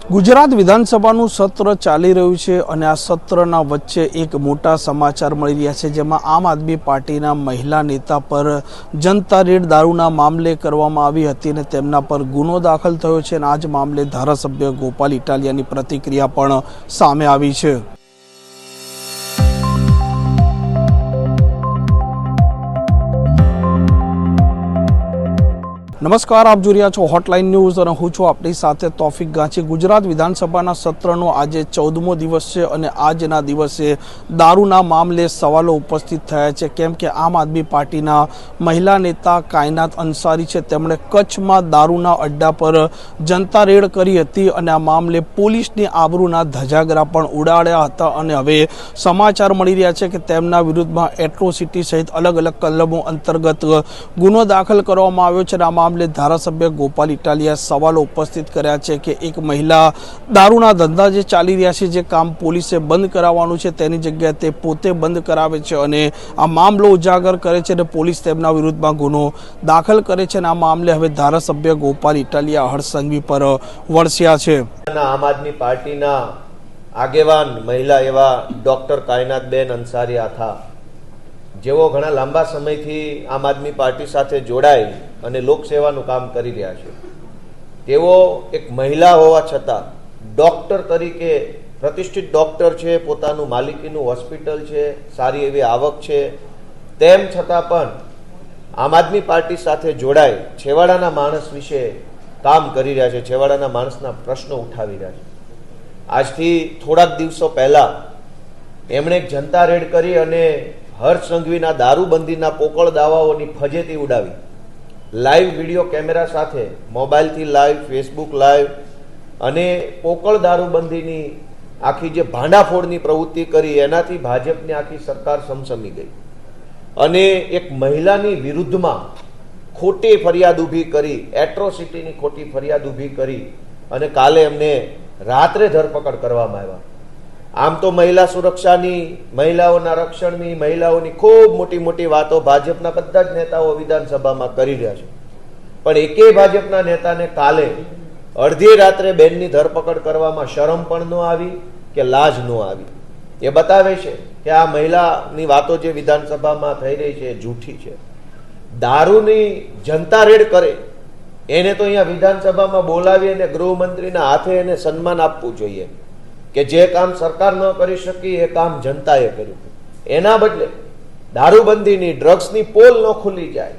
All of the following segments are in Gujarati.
ગુજરાત વિધાનસભાનું સત્ર ચાલી રહ્યું છે અને આ સત્રના વચ્ચે એક મોટા સમાચાર મળી રહ્યા છે, જેમાં આમ આદમી પાર્ટીના મહિલા નેતા પર જનતા રેડ દારૂના મામલે કરવામાં આવી હતી અને તેમના પર ગુનો દાખલ થયો છે અને આ જ મામલે ધારાસભ્ય ગોપાલ ઇટાલિયાની પ્રતિક્રિયા પણ સામે આવી છે। નમસ્કાર, આપ જોઈ રહ્યા છો હોટલાઇન ન્યૂઝ અને હું છું આપણી સાથે તોફિક ગાંચી। ગુજરાત વિધાનસભાના સત્રનો આજે 14મો દિવસ છે અને આજના દિવસે દારૂના મામલે સવાલો ઉપસ્થિત થયા છે, કેમ કે આમ આદમી પાર્ટીના મહિલા નેતા કાયનાત અંસારી છે, તેમણે કચ્છમાં દારૂના અડ્ડા પર જનતા રેડ કરી હતી અને આ મામલે પોલીસની આબરૂના ધજાગરા પણ ઉડાડ્યા હતા અને હવે સમાચાર મળી રહ્યા છે કે તેમના વિરુદ્ધમાં એટ્રોસિટી સહિત અલગ અલગ કલમો અંતર્ગત ગુનો દાખલ કરવામાં આવ્યો છે। મામલે ધારાસભ્ય ગોપાલ ઇટાલિયા સવાલો ઉપસ્થિત કર્યા છે કે એક મહિલા દારૂના ધંધા જે ચાલી રહ્યા છે, જે કામ પોલીસે બંધ કરાવવાનું છે તેની જગ્યાએ તે પોતે બંધ કરાવે છે અને આ મામલો ઉજાગર કરે છે અને પોલીસ તેમના વિરુદ્ધમાં ગુનો દાખલ કરે છે અને આ મામલે હવે ધારાસભ્ય ગોપાલ ઇટાલિયા હર્ષસંઘવી પર વરસ્યા છે। આમ આદમી પાર્ટીના આગેવાન મહિલા એવા ડોક્ટર કાયનાતબેન અંસારી હતા, જેઓ ઘણા લાંબા સમયથી આમ આદમી પાર્ટી સાથે જોડાઈ અને લોકસેવાનું કામ કરી રહ્યા છે। તેઓ એક મહિલા હોવા છતાં ડોક્ટર તરીકે પ્રતિષ્ઠિત ડોક્ટર છે, પોતાનું માલિકીનું હોસ્પિટલ છે, સારી એવી આવક છે, તેમ છતાં પણ આમ આદમી પાર્ટી સાથે જોડાઈ છેવાડાના માણસ વિશે કામ કરી રહ્યા છે, છેવાડાના માણસના પ્રશ્નો ઉઠાવી રહ્યા છે। આજથી થોડાક દિવસો પહેલા એમણે એક જનતા રેડ કરી અને હર્ષસંઘવીના દારૂબંધીના પોકળ દાવાઓની ફજેતી ઉડાવી, લાઈવ વિડીયો કેમેરા સાથે, મોબાઈલથી લાઈવ, ફેસબુક લાઈવ અને પોકળ દારૂબંધીની આખી જે ભાંડાફોડની પ્રવૃત્તિ કરી, એનાથી ભાજપની આખી સરકાર સમસમી ગઈ અને એક મહિલાની વિરુદ્ધમાં ખોટી ફરિયાદ ઊભી કરી, એટ્રોસિટીની ખોટી ફરિયાદ ઊભી કરી અને કાલે એમને રાત્રે ધરપકડ કરવામાં આવ્યા। આમ તો મહિલા સુરક્ષાની, મહિલાઓના રક્ષણની, મહિલાઓની ખૂબ મોટી મોટી વાતો ભાજપના બધા જ નેતાઓ વિધાનસભામાં કરી રહ્યા છે, પણ એકેય ભાજપના નેતાને કાલે અડધી રાત્રે બેનની ધરપકડ કરવામાં શરમ પણ ન આવી કે લાજ ન આવી। એ બતાવે છે કે આ મહિલાની વાતો જે વિધાનસભામાં થઈ રહી છે એ જૂઠી છે। દારૂની જનતા રેડ કરે એને તો અહીંયા વિધાનસભામાં બોલાવી અને ગૃહમંત્રીના હાથે એને સન્માન આપવું જોઈએ કે જે કામ સરકાર ન કરી શકી એ કામ જનતાએ કર્યું। એના બદલે દારૂબંધીની, ડ્રગ્સની પોલ ન ખુલી જાય,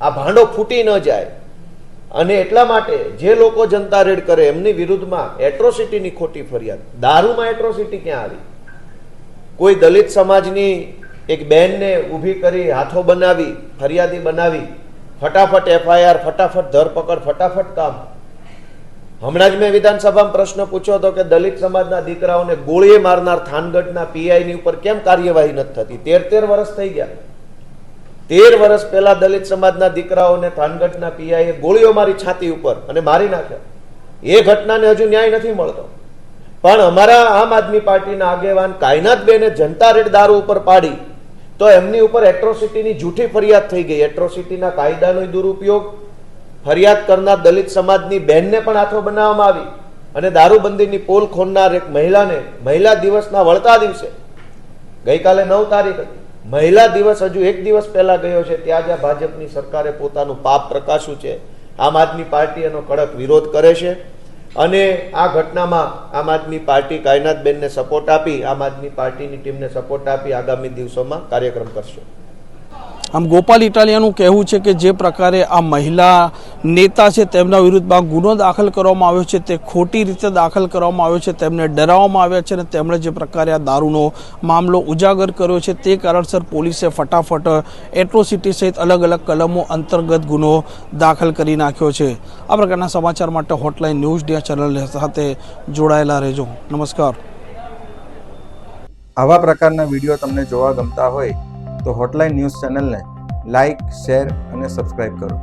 આ ભાંડો ફૂટી ન જાય અને એટલા માટે જે લોકો જનતા રેડ કરે એમની વિરુદ્ધમાં એટ્રોસિટીની ખોટી ફરિયાદ। દારૂમાં એટ્રોસિટી ક્યાં આવી? કોઈ દલિત સમાજની એક બહેનને ઊભી કરી, હાથો બનાવી, ફરિયાદી બનાવી, ફટાફટ એફઆઈઆર, ફટાફટ ધરપકડ, ફટાફટ કામ। હમણાં જ મેં વિધાનસભામાં પ્રશ્ન પૂછ્યો હતો કે દલિત સમાજના દીકરાઓને ગોળીએ મારનાર થાનગઢના પીઆઈની ઉપર કેમ કાર્યવાહી નથી થતી? 13 વર્ષ થઈ ગયા। 13 વર્ષ પહેલા દલિત સમાજના દીકરાઓને થાનગઢના પીઆઈએ ગોળીઓ મારી છાતી ઉપર અને મારી નાખ્યા। એ ઘટનાને હજુ ન્યાય નથી મળતો, પણ અમારા આમ આદમી પાર્ટીના આગેવાન કાયનાતબેને જનતા રેડ દારૂ ઉપર પાડી તો એમની ઉપર એટ્રોસિટીની જૂઠી ફરિયાદ થઈ ગઈ। એટ્રોસિટીના કાયદાનો દુરુપયોગ, ફરિયાદ કરનાર દલિત સમાજની બહેનને પણ હાથો બનાવવામાં આવી અને દારૂબંધીની પોલ ખોલનાર એક મહિલાને મહિલા દિવસના વળતા દિવસે, ગઈકાલે 9 તારીખ હતી, મહિલા દિવસ હજુ એક દિવસ પહેલા ગયો છે, ત્યાં જ ભાજપની સરકારે પોતાનું પાપ પ્રકાશ્યું છે। આમ આદમી પાર્ટી એનો કડક વિરોધ કરે છે અને આ ઘટનામાં આમ આદમી પાર્ટી કાયનાતબેનને સપોર્ટ આપી, આમ આદમી પાર્ટીની ટીમને સપોર્ટ આપી આગામી દિવસોમાં કાર્યક્રમ કરશે। આમ ગોપાલ ઇટાલિયાનું કહેવું છે કે જે પ્રકારે આ મહિલા નેતા છે તેમના વિરુદ્ધમાં ગુનો દાખલ કરવામાં આવ્યો છે તે ખોટી રીતે દાખલ કરવામાં આવ્યો છે, તેમને ડરાવવામાં આવ્યા છે અને તેમણે જે પ્રકારે આ દારૂનો મામલો ઉજાગર કર્યો છે તે કારણસર પોલીસે ફટાફટ એટ્રોસિટી સહિત અલગ અલગ કલમો અંતર્ગત ગુનો દાખલ કરી નાખ્યો છે। આ પ્રકારના સમાચાર માટે હોટલાઇન ન્યૂઝ ડે ચેનલ સાથે જોડાયેલા રહેજો। નમસ્કાર। આવા પ્રકારના વિડીયો તમને જોવા ગમતા હોય તો હોટલાઇન ન્યૂઝ ચેનલને લાઇક, શેર અને સબસ્ક્રાઇબ કરો।